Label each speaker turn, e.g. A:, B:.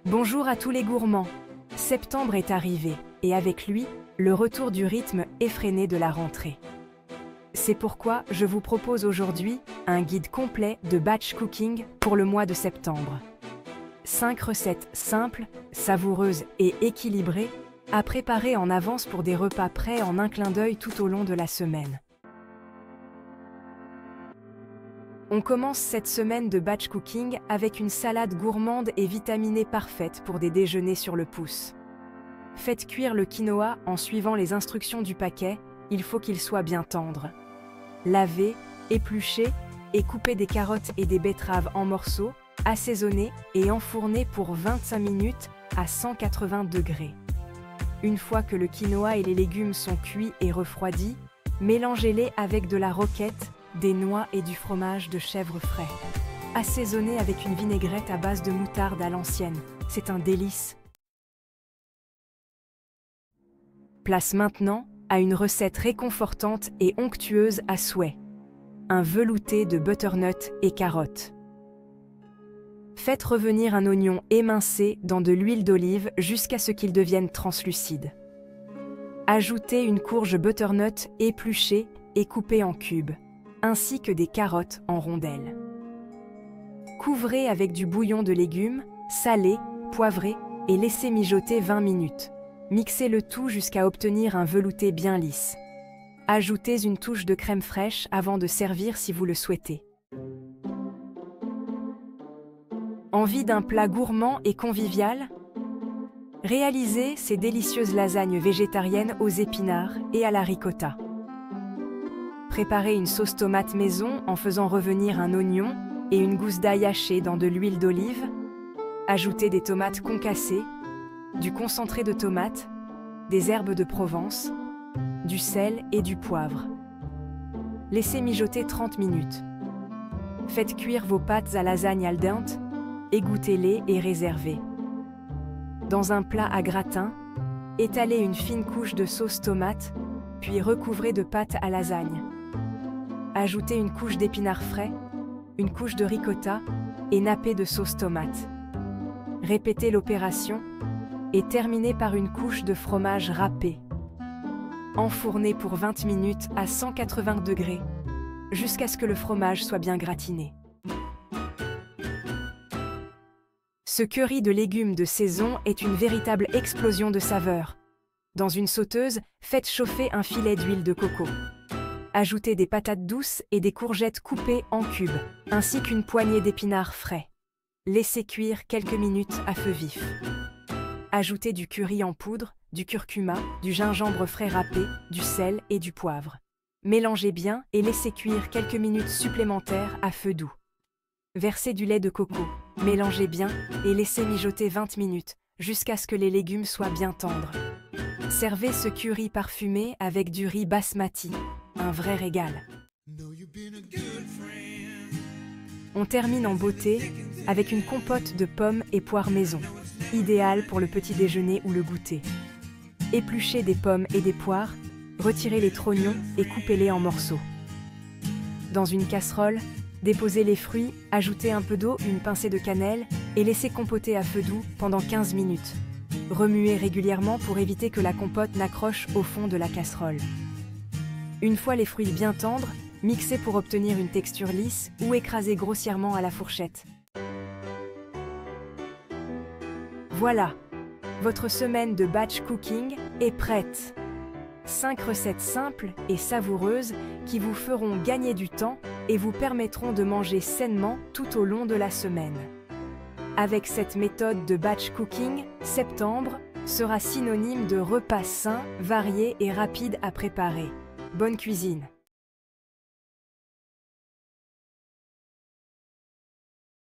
A: Bonjour à tous les gourmands. Septembre est arrivé, et avec lui, le retour du rythme effréné de la rentrée. C'est pourquoi je vous propose aujourd'hui un guide complet de batch cooking pour le mois de septembre. 5 recettes simples, savoureuses et équilibrées à préparer en avance pour des repas prêts en un clin d'œil tout au long de la semaine. On commence cette semaine de batch cooking avec une salade gourmande et vitaminée parfaite pour des déjeuners sur le pouce. Faites cuire le quinoa en suivant les instructions du paquet, il faut qu'il soit bien tendre. Lavez, épluchez et coupez des carottes et des betteraves en morceaux, assaisonnez et enfournez pour 25 minutes à 180 degrés. Une fois que le quinoa et les légumes sont cuits et refroidis, mélangez-les avec de la roquette, des noix et du fromage de chèvre frais. Assaisonnez avec une vinaigrette à base de moutarde à l'ancienne. C'est un délice. Place maintenant à une recette réconfortante et onctueuse à souhait. Un velouté de butternut et carottes. Faites revenir un oignon émincé dans de l'huile d'olive jusqu'à ce qu'il devienne translucide. Ajoutez une courge butternut épluchée et coupée en cubes, ainsi que des carottes en rondelles. Couvrez avec du bouillon de légumes, salé, poivré et laissez mijoter 20 minutes. Mixez le tout jusqu'à obtenir un velouté bien lisse. Ajoutez une touche de crème fraîche avant de servir si vous le souhaitez. Envie d'un plat gourmand et convivial? Réalisez ces délicieuses lasagnes végétariennes aux épinards et à la ricotta. Préparez une sauce tomate maison en faisant revenir un oignon et une gousse d'ail hachée dans de l'huile d'olive. Ajoutez des tomates concassées, du concentré de tomate, des herbes de Provence, du sel et du poivre. Laissez mijoter 30 minutes. Faites cuire vos pâtes à lasagne al dente, égouttez-les et réservez. Dans un plat à gratin, étalez une fine couche de sauce tomate, puis recouvrez de pâte à lasagne. Ajoutez une couche d'épinards frais, une couche de ricotta et nappez de sauce tomate. Répétez l'opération et terminez par une couche de fromage râpé. Enfournez pour 20 minutes à 180 degrés, jusqu'à ce que le fromage soit bien gratiné. Ce curry de légumes de saison est une véritable explosion de saveurs. Dans une sauteuse, faites chauffer un filet d'huile de coco. Ajoutez des patates douces et des courgettes coupées en cubes, ainsi qu'une poignée d'épinards frais. Laissez cuire quelques minutes à feu vif. Ajoutez du curry en poudre, du curcuma, du gingembre frais râpé, du sel et du poivre. Mélangez bien et laissez cuire quelques minutes supplémentaires à feu doux. Versez du lait de coco, mélangez bien et laissez mijoter 20 minutes, jusqu'à ce que les légumes soient bien tendres. Servez ce curry parfumé avec du riz basmati, un vrai régal. On termine en beauté avec une compote de pommes et poires maison, idéale pour le petit déjeuner ou le goûter. Épluchez des pommes et des poires, retirez les trognons et coupez-les en morceaux. Dans une casserole, déposez les fruits, ajoutez un peu d'eau, une pincée de cannelle et laissez compoter à feu doux pendant 15 minutes. Remuez régulièrement pour éviter que la compote n'accroche au fond de la casserole. Une fois les fruits bien tendres, mixez pour obtenir une texture lisse ou écrasez grossièrement à la fourchette. Voilà, votre semaine de batch cooking est prête. 5 recettes simples et savoureuses qui vous feront gagner du temps et vous permettront de manger sainement tout au long de la semaine. Avec cette méthode de batch cooking, septembre sera synonyme de repas sains, variés et rapides à préparer. Bonne cuisine!